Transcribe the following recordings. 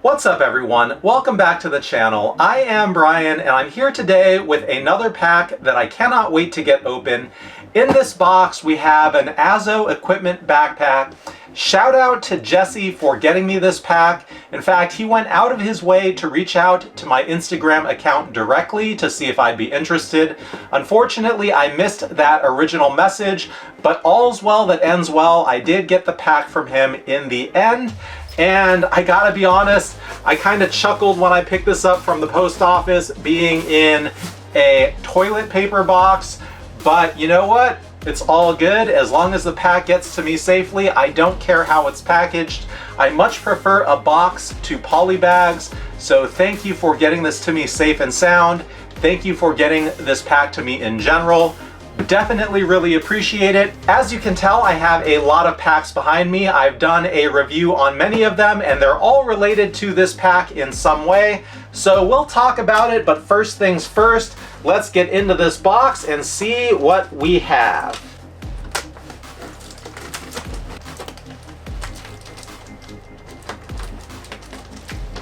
What's up everyone? Welcome back to the channel. I am Brian and I'm here today with another pack that I cannot wait to get open. In this box we have an Azo equipment backpack. Shout out to Jesse for getting me this pack. In fact, he went out of his way to reach out to my Instagram account directly to see if I'd be interested. Unfortunately, I missed that original message, but all's well that ends well. I did get the pack from him in the end. And I gotta be honest, I kind of chuckled when I picked this up from the post office, being in a toilet paper box. But you know what? It's all good. As long as the pack gets to me safely, I don't care how it's packaged. I much prefer a box to poly bags. So thank you for getting this to me safe and sound. Thank you for getting this pack to me in general. Definitely really appreciate it. As you can tell, I have a lot of packs behind me. I've done a review on many of them and they're all related to this pack in some way. So we'll talk about it, but first things first, let's get into this box and see what we have.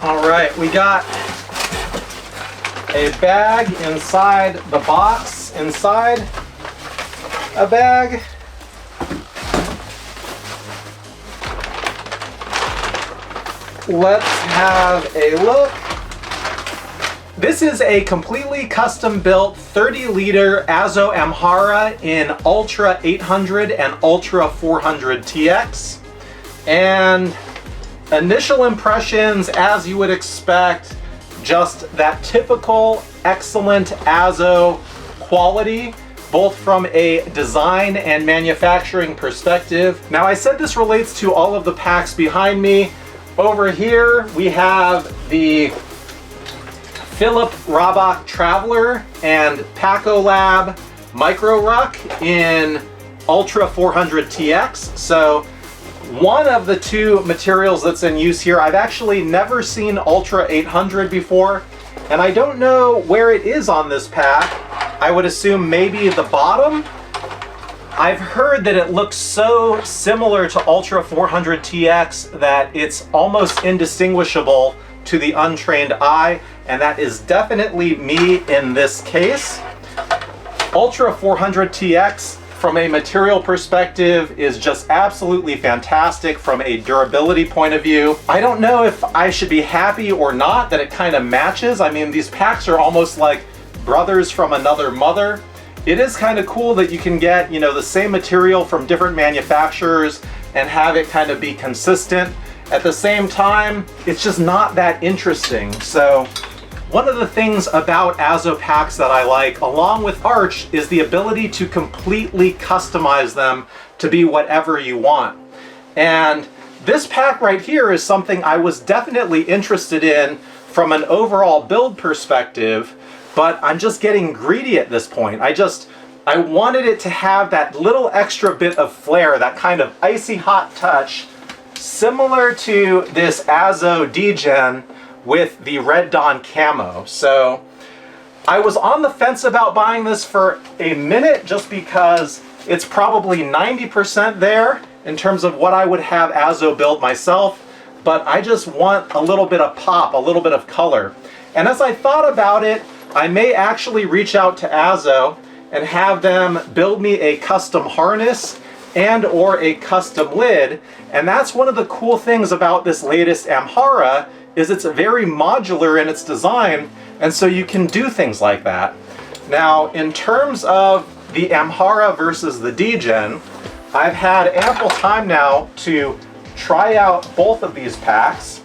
All right, we got a bag inside the box, inside a bag. Let's have a look. This is a completely custom built 30-liter Azo Amhara in Ultra 800 and Ultra 400 TX. And initial impressions, as you would expect, just that typical excellent Azo quality, both from a design and manufacturing perspective. Now, I said this relates to all of the packs behind me. Over here, we have the Philip Rabach Traveler and Paco Lab Micro Ruck in Ultra 400 TX. So one of the two materials that's in use here, I've actually never seen Ultra 800 before, and I don't know where it is on this pack. I would assume maybe the bottom. I've heard that it looks so similar to Ultra 400 TX that it's almost indistinguishable to the untrained eye, and that is definitely me in this case. Ultra 400 TX, from a material perspective, is just absolutely fantastic from a durability point of view. I don't know if I should be happy or not that it kind of matches. I mean, these packs are almost like brothers from another mother. It is kind of cool that you can get, you know, the same material from different manufacturers and have it kind of be consistent. At the same time, it's just not that interesting. So one of the things about Azo packs that I like, along with Arch, is the ability to completely customize them to be whatever you want. And this pack right here is something I was definitely interested in from an overall build perspective, but I'm just getting greedy at this point. I wanted it to have that little extra bit of flair, that kind of icy hot touch, similar to this Azo Dejen with the Red Dawn camo. So I was on the fence about buying this for a minute just because it's probably 90% there in terms of what I would have Azo build myself, but I just want a little bit of pop, a little bit of color. And as I thought about it, I may actually reach out to Azo and have them build me a custom harness and or a custom lid. And that's one of the cool things about this latest Amhara, is it's very modular in its design, and so you can do things like that. Now, in terms of the Amhara versus the Dejen, I've had ample time now to try out both of these packs.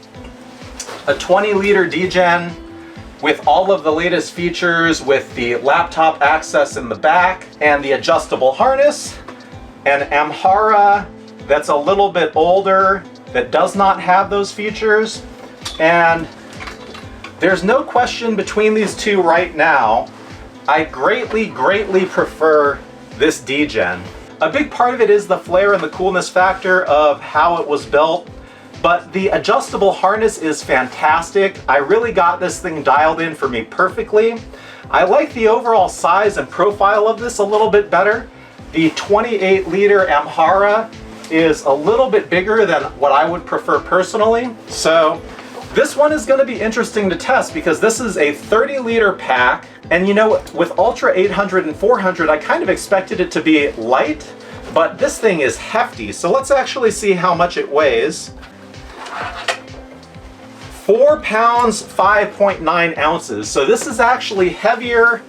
A 20-liter Dejen with all of the latest features, with the laptop access in the back and the adjustable harness. An Amhara that's a little bit older, that does not have those features. And there's no question between these two right now, I greatly prefer this Dejen. A big part of it is the flair and the coolness factor of how it was built. but the adjustable harness is fantastic. I really got this thing dialed in for me perfectly. I like the overall size and profile of this a little bit better. The 28-liter Amhara is a little bit bigger than what I would prefer personally. So this one is going to be interesting to test because this is a 30-liter pack. And you know, with Ultra 800 and 400, I kind of expected it to be light, but this thing is hefty. So let's actually see how much it weighs. 4 pounds, 5.9 ounces. So this is actually heavier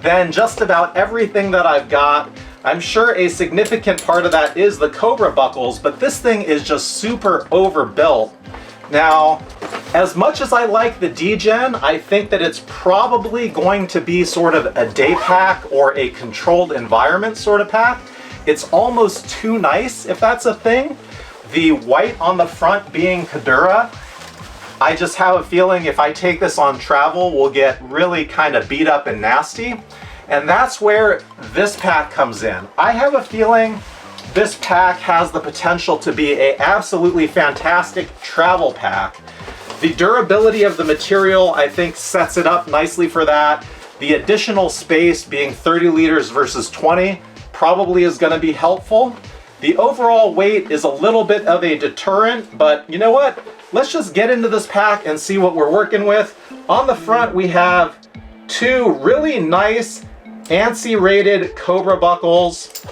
than just about everything that I've got. I'm sure a significant part of that is the Cobra buckles, but this thing is just super overbuilt. Now, as much as I like the Dejen, I think that it's probably going to be sort of a day pack or a controlled environment sort of pack. It's almost too nice, if that's a thing. The white on the front being Kadura, I just have a feeling if I take this on travel, we'll get really kind of beat up and nasty. And that's where this pack comes in. I have a feeling this pack has the potential to be an absolutely fantastic travel pack. The durability of the material, I think, sets it up nicely for that. The additional space, being 30 liters versus 20, probably is going to be helpful. The overall weight is a little bit of a deterrent, but you know what? Let's just get into this pack and see what we're working with. On the front, we have two really nice ANSI rated Cobra buckles.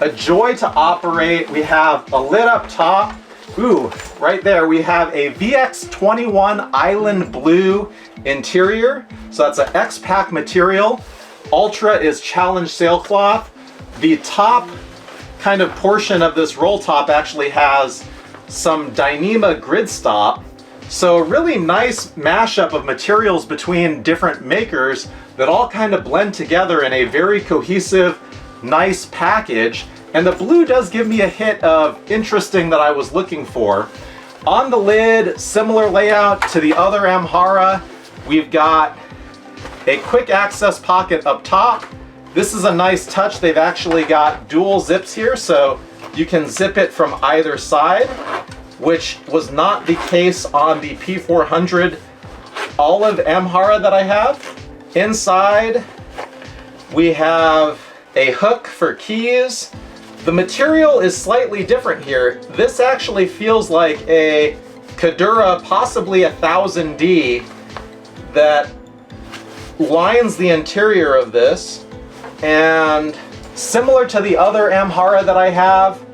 A joy to operate. We have a lid up top. Ooh, right there we have a VX21 Island Blue interior. So that's an X-Pack material. Ultra is challenge sailcloth. The top kind of portion of this roll top actually has some Dyneema grid stop. So a really nice mashup of materials between different makers that all kind of blend together in a very cohesive, nice package. And the blue does give me a hit of interesting that I was looking for. On the lid, similar layout to the other Amhara, we've got a quick access pocket up top. This is a nice touch. They've actually got dual zips here, so you can zip it from either side, which was not the case on the P400 Olive Amhara that I have. Inside, we have a hook for keys. The material is slightly different here. This actually feels like a Kadura, possibly 1000D, that lines the interior of this. And similar to the other Amhara that I have,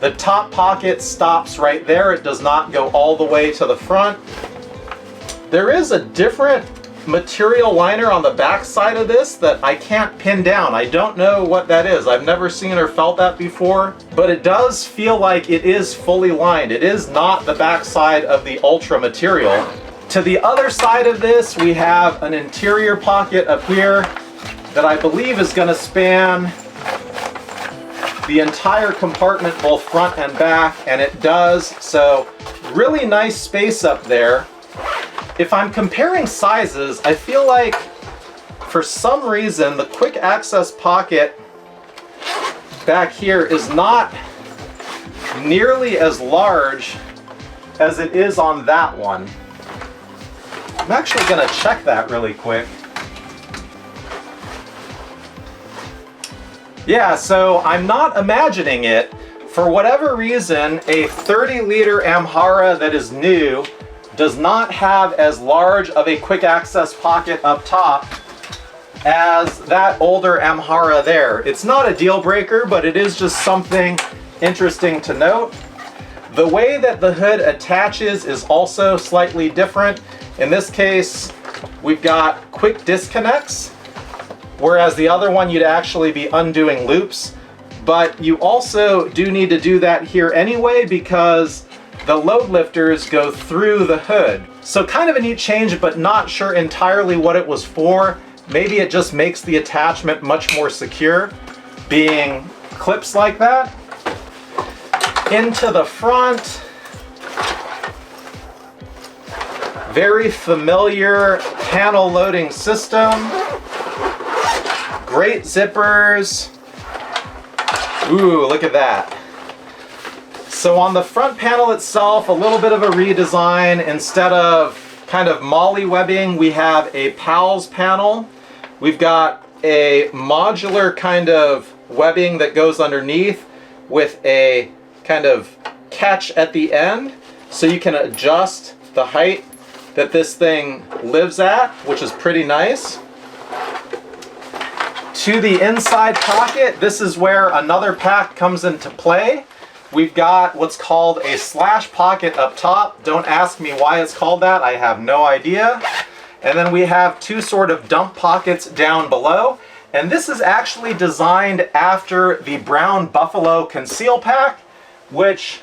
the top pocket stops right there. It does not go all the way to the front. There is a different material liner on the back side of this that I can't pin down. I don't know what that is. I've never seen or felt that before, but it does feel like it is fully lined. It is not the back side of the Ultra material. To the other side of this, we have an interior pocket up here that I believe is going to span the entire compartment, both front and back, and it does. So really nice space up there. If I'm comparing sizes, I feel like for some reason the quick access pocket back here is not nearly as large as it is on that one. I'm actually going to check that really quick. Yeah, so I'm not imagining it. For whatever reason, a 30-liter Amhara that is new does not have as large of a quick access pocket up top as that older Amhara there. It's not a deal breaker, but it is just something interesting to note. The way that the hood attaches is also slightly different. In this case, we've got quick disconnects, whereas the other one you'd actually be undoing loops. But you also do need to do that here anyway because the load lifters go through the hood. So kind of a neat change, but not sure entirely what it was for. Maybe it just makes the attachment much more secure, being clips like that. Into the front, very familiar panel loading system. Great zippers. Ooh, look at that. So on the front panel itself, a little bit of a redesign. Instead of kind of molly webbing, we have a PALS panel. We've got a modular kind of webbing that goes underneath with a kind of catch at the end, so you can adjust the height that this thing lives at, which is pretty nice. To the inside pocket, this is where another pack comes into play. We've got what's called a slash pocket up top. Don't ask me why it's called that, I have no idea. And then we have two sort of dump pockets down below. And this is actually designed after the Brown Buffalo Conceal Pack, which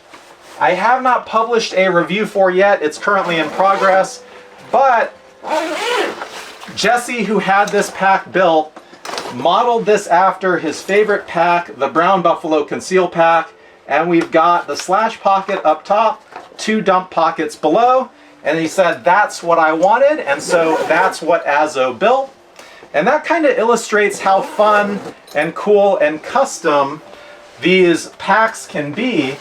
I have not published a review for yet. It's currently in progress. But Jesse, who had this pack built, modeled this after his favorite pack, the Brown Buffalo Conceal Pack. And we've got the slash pocket up top, two dump pockets below. And he said, that's what I wanted. And so that's what Azo built. And that kind of illustrates how fun and cool and custom these packs can be.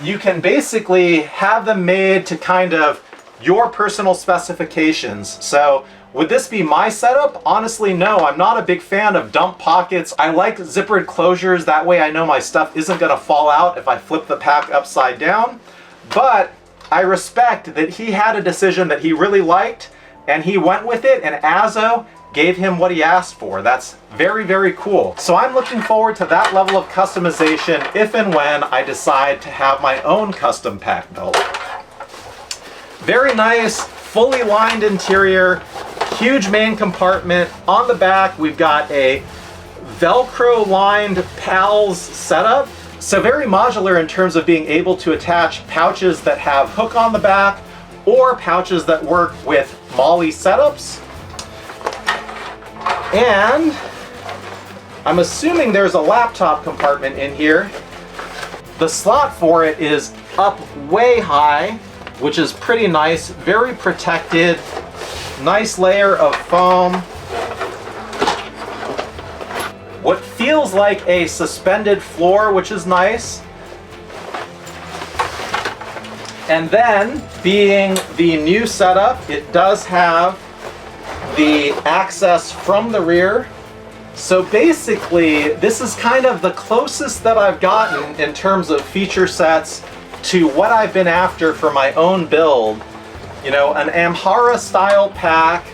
You can basically have them made to kind of your personal specifications. So would this be my setup? Honestly, no. I'm not a big fan of dump pockets. I like zippered closures. That way I know my stuff isn't going to fall out if I flip the pack upside down. But I respect that he had a decision that he really liked and he went with it, and Azo gave him what he asked for. That's very, very cool. So I'm looking forward to that level of customization if and when I decide to have my own custom pack built. Very nice, fully lined interior, huge main compartment. On the back, we've got a Velcro lined PALS setup. So very modular in terms of being able to attach pouches that have hook on the back or pouches that work with molly setups. And I'm assuming there's a laptop compartment in here. The slot for it is up way high, which is pretty nice, very protected, nice layer of foam. What feels like a suspended floor, which is nice. And then, being the new setup, it does have the access from the rear. So basically, this is kind of the closest that I've gotten in terms of feature sets to what I've been after for my own build. You know, an Amhara style pack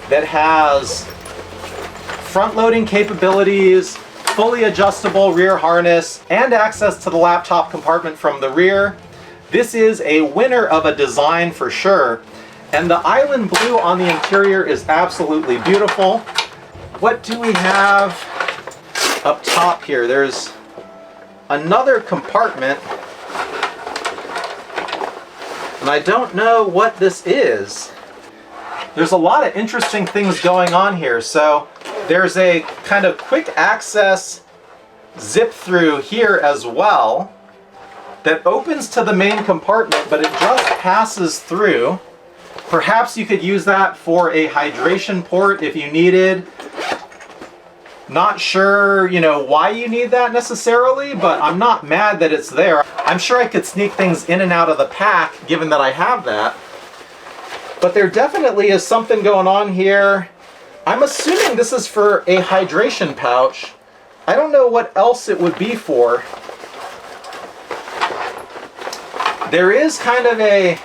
that has front-loading capabilities, fully adjustable rear harness, and access to the laptop compartment from the rear. This is a winner of a design for sure. And the island blue on the interior is absolutely beautiful. What do we have up top here? There's another compartment. And I don't know what this is. There's a lot of interesting things going on here. So there's a kind of quick access zip through here as well that opens to the main compartment, but it just passes through. Perhaps you could use that for a hydration port if you needed. Not sure, you know, why you need that necessarily, but I'm not mad that it's there. I'm sure I could sneak things in and out of the pack given that I have that. But there definitely is something going on here. I'm assuming this is for a hydration pouch. I don't know what else it would be for. There is kind of a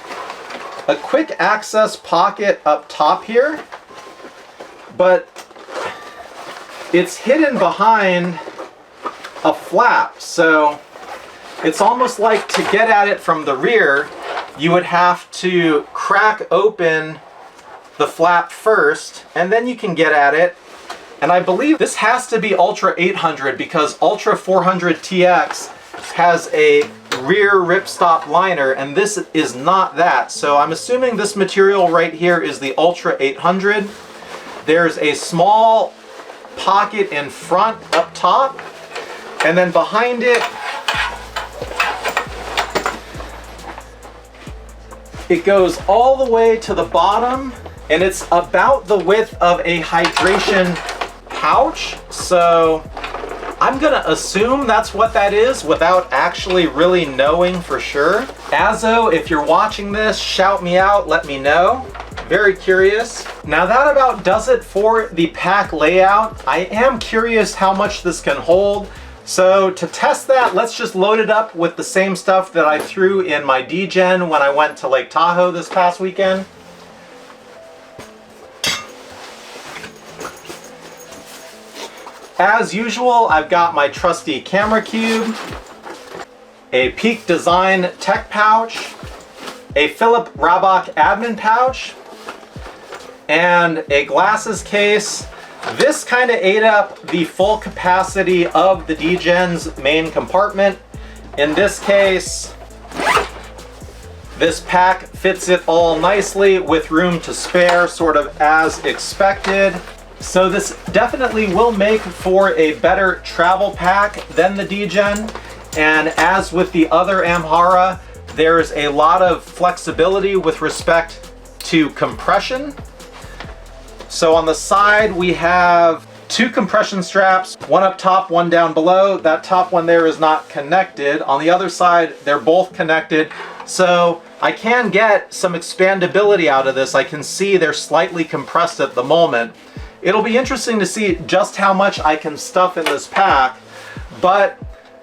quick access pocket up top here, but it's hidden behind a flap. So it's almost like to get at it from the rear, you would have to crack open the flap first, and then you can get at it. And I believe this has to be Ultra 800 because Ultra 400 TX has a rear ripstop liner, and this is not that. So I'm assuming this material right here is the Ultra 800. There's a small pocket in front up top, and then behind it, it goes all the way to the bottom, and it's about the width of a hydration pouch. So I'm gonna assume that's what that is without actually really knowing for sure. Azo, if you're watching this, shout me out, let me know. Very curious. Now that about does it for the pack layout. I am curious how much this can hold. So to test that, let's just load it up with the same stuff that I threw in my Dejen when I went to Lake Tahoe this past weekend. As usual, I've got my trusty camera cube, a Peak Design tech pouch, a Philip Rabach admin pouch, and a glasses case. This kind of ate up the full capacity of the Dejen's main compartment. In this case, this pack fits it all nicely with room to spare, sort of as expected. So this definitely will make for a better travel pack than the Dejen. And as with the other Amhara, there's a lot of flexibility with respect to compression. So on the side, we have two compression straps, one up top, one down below. That top one there is not connected. On the other side, they're both connected. So I can get some expandability out of this. I can see they're slightly compressed at the moment. It'll be interesting to see just how much I can stuff in this pack, but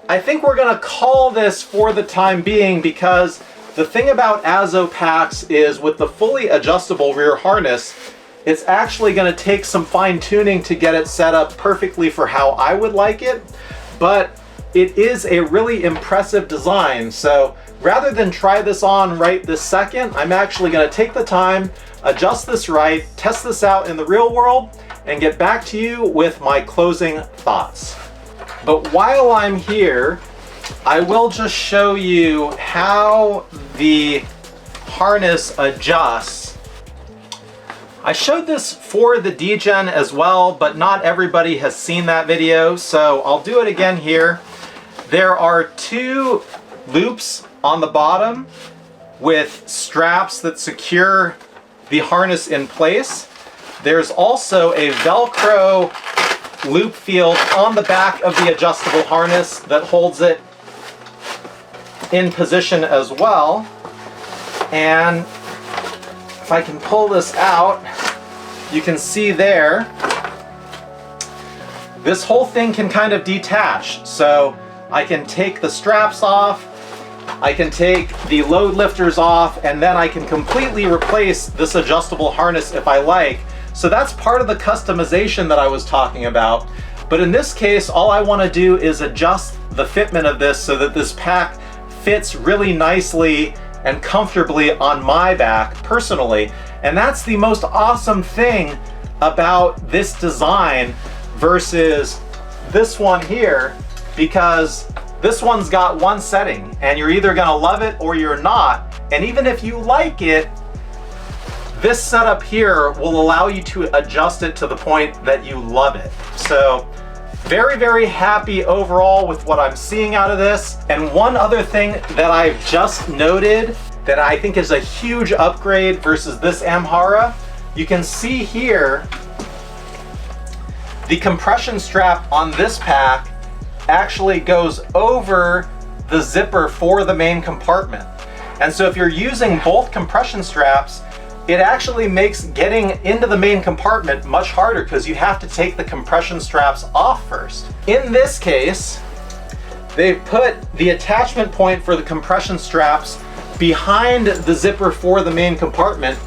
I think we're gonna call this for the time being, because the thing about Azo packs is with the fully adjustable rear harness, it's actually gonna take some fine tuning to get it set up perfectly for how I would like it, but it is a really impressive design. So rather than try this on right this second, I'm actually gonna take the time, adjust this right, test this out in the real world, and get back to you with my closing thoughts. But while I'm here, I will just show you how the harness adjusts. I showed this for the Dejen as well, but not everybody has seen that video, so I'll do it again here. There are two loops on the bottom with straps that secure the harness in place. There's also a Velcro loop field on the back of the adjustable harness that holds it in position as well. And if I can pull this out, you can see there, this whole thing can kind of detach. So I can take the straps off, I can take the load lifters off, and then I can completely replace this adjustable harness if I like. So that's part of the customization that I was talking about. But in this case, all I want to do is adjust the fitment of this so that this pack fits really nicely and comfortably on my back personally. And that's the most awesome thing about this design versus this one here, because this one's got one setting and you're either gonna love it or you're not. And even if you like it, this setup here will allow you to adjust it to the point that you love it. So very, very happy overall with what I'm seeing out of this. And one other thing that I've just noted that I think is a huge upgrade versus this Amhara, you can see here, the compression strap on this pack actually goes over the zipper for the main compartment. And so if you're using both compression straps, it actually makes getting into the main compartment much harder because you have to take the compression straps off first. In this case, they've put the attachment point for the compression straps behind the zipper for the main compartment,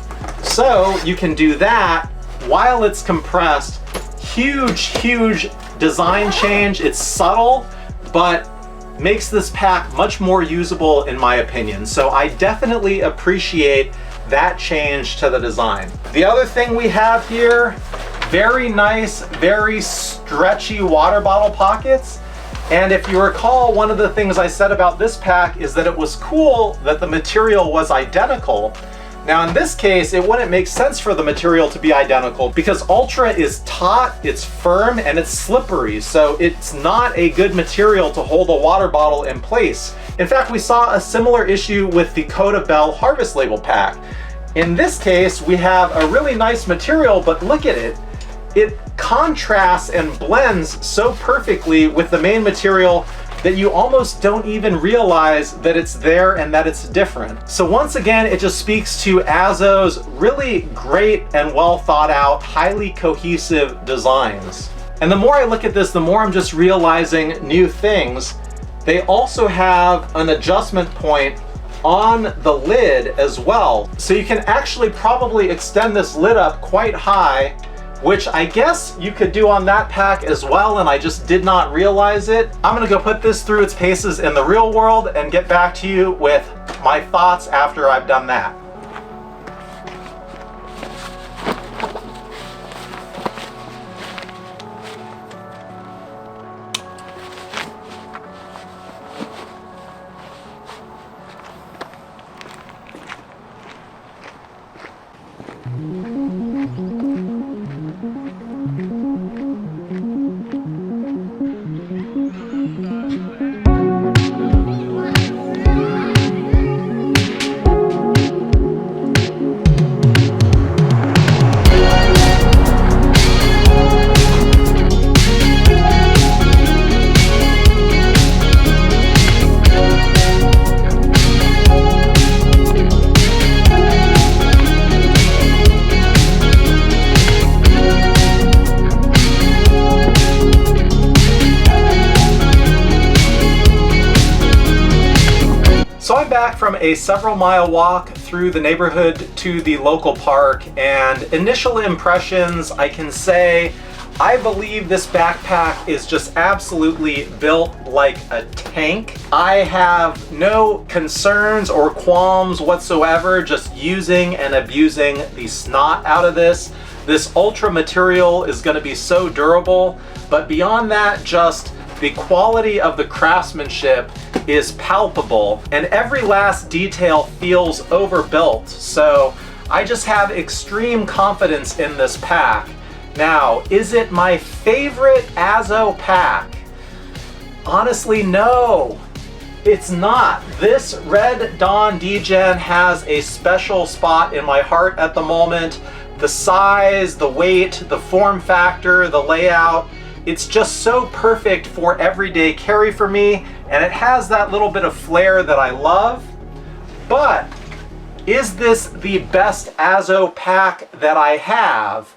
so you can do that while it's compressed. Huge design change. It's subtle, but makes this pack much more usable in my opinion. So I definitely appreciate that change to the design. The other thing we have here, very nice, very stretchy water bottle pockets. And if you recall, one of the things I said about this pack is that it was cool that the material was identical. Now in this case, it wouldn't make sense for the material to be identical because Ultra is taut, it's firm, and it's slippery. So it's not a good material to hold a water bottle in place. In fact, we saw a similar issue with the Coda Bell Harvest Label pack. In this case, we have a really nice material, but look at it. It contrasts and blends so perfectly with the main material that you almost don't even realize that it's there and that it's different. So once again, it just speaks to Azo's really great and well thought out, highly cohesive designs. And the more I look at this, the more I'm just realizing new things. They also have an adjustment point on the lid as well. So you can actually probably extend this lid up quite high, which I guess you could do on that pack as well, and I just did not realize it. I'm gonna go put this through its paces in the real world and get back to you with my thoughts after I've done that. So I'm back from a several mile walk through the neighborhood to the local park, and initial impressions, I can say I believe this backpack is just absolutely built like a tank. I have no concerns or qualms whatsoever just using and abusing the snot out of this. This ultra material is going to be so durable, but beyond that, just the quality of the craftsmanship is palpable, and every last detail feels overbuilt. So I just have extreme confidence in this pack. Now, is it my favorite Azo pack? Honestly, no, it's not. This Red Dawn Dejen has a special spot in my heart at the moment. The size, the weight, the form factor, the layout, it's just so perfect for everyday carry for me, and it has that little bit of flair that I love. But is this the best Azo pack that I have?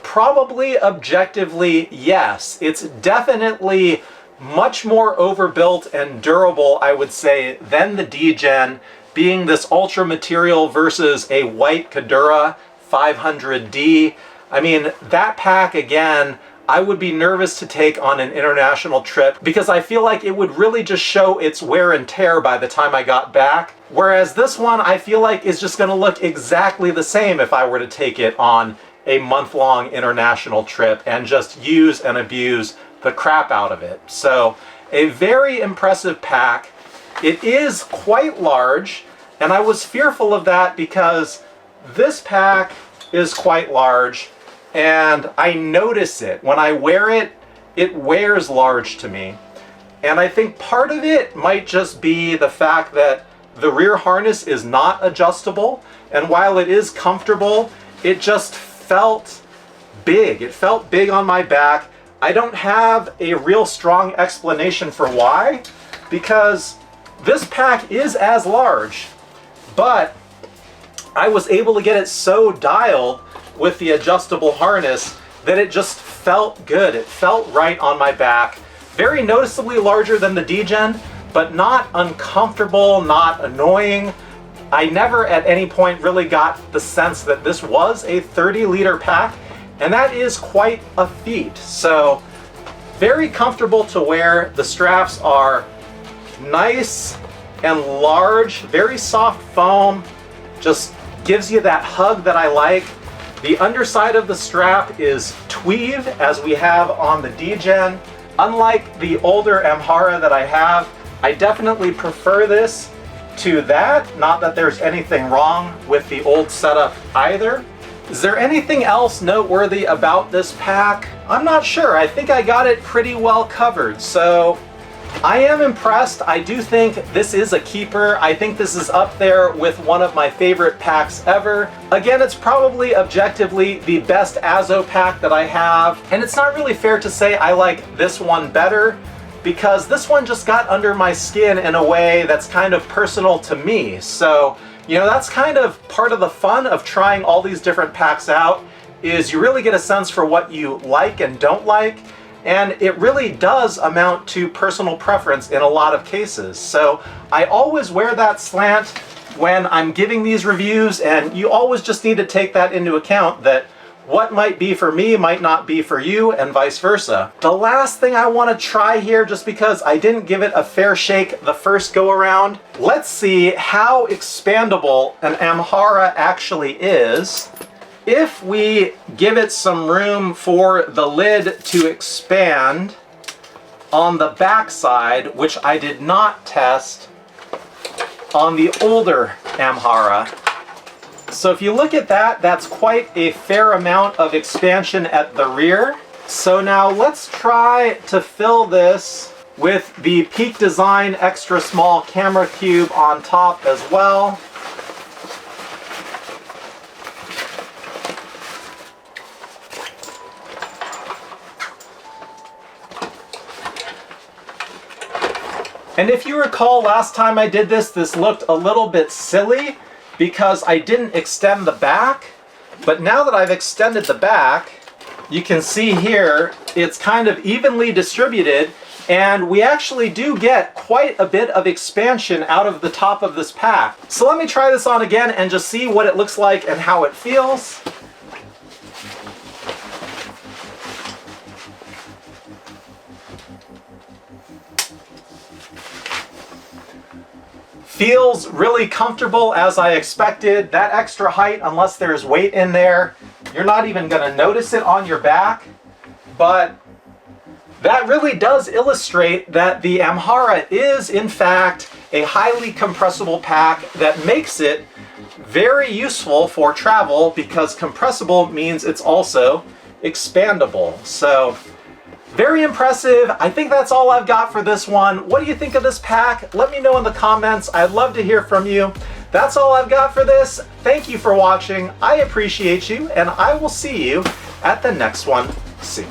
Probably objectively, yes. It's definitely much more overbuilt and durable, I would say, than the Dejen, being this ultra material versus a white Kadura 500D. I mean, that pack, again, I would be nervous to take on an international trip because I feel like it would really just show its wear and tear by the time I got back. Whereas this one, I feel like is just gonna look exactly the same if I were to take it on a month-long international trip and just use and abuse the crap out of it. So a very impressive pack. It is quite large, and I was fearful of that because this pack is quite large, and I notice it. When I wear it, it wears large to me. And I think part of it might just be the fact that the rear harness is not adjustable, and while it is comfortable, it just felt big. It felt big on my back. I don't have a real strong explanation for why, because this pack is as large, but I was able to get it so dialed with the adjustable harness that it just felt good. It felt right on my back. Very noticeably larger than the Dejen, but not uncomfortable, not annoying. I never at any point really got the sense that this was a 30-liter pack, and that is quite a feat. So very comfortable to wear. The straps are nice and large, very soft foam, just gives you that hug that I like. The underside of the strap is tweed, as we have on the Dejen. Unlike the older Amhara that I have, I definitely prefer this to that. Not that there's anything wrong with the old setup either. Is there anything else noteworthy about this pack? I'm not sure. I think I got it pretty well covered. So I am impressed. I do think this is a keeper. I think this is up there with one of my favorite packs ever. Again, it's probably objectively the best Azo pack that I have, and it's not really fair to say I like this one better, because this one just got under my skin in a way that's kind of personal to me. So, you know, that's kind of part of the fun of trying all these different packs out, is you really get a sense for what you like and don't like. And it really does amount to personal preference in a lot of cases. So I always wear that slant when I'm giving these reviews, and you always just need to take that into account, that what might be for me might not be for you, and vice versa. The last thing I want to try here, just because I didn't give it a fair shake the first go around, let's see how expandable an Amhara actually is. If we give it some room for the lid to expand on the back side, which I did not test on the older Amhara. So if you look at that, that's quite a fair amount of expansion at the rear. So now let's try to fill this with the Peak Design extra small camera cube on top as well. And if you recall, last time I did this, this looked a little bit silly because I didn't extend the back. But now that I've extended the back, you can see here, it's kind of evenly distributed, and we actually do get quite a bit of expansion out of the top of this pack. So let me try this on again and just see what it looks like and how it feels. Feels really comfortable, as I expected. That extra height, unless there's weight in there, you're not even going to notice it on your back. But that really does illustrate that the Amhara is, in fact, a highly compressible pack that makes it very useful for travel, because compressible means it's also expandable. So, very impressive. I think that's all I've got for this one. What do you think of this pack? Let me know in the comments. I'd love to hear from you. That's all I've got for this. Thank you for watching. I appreciate you, and I will see you at the next one soon.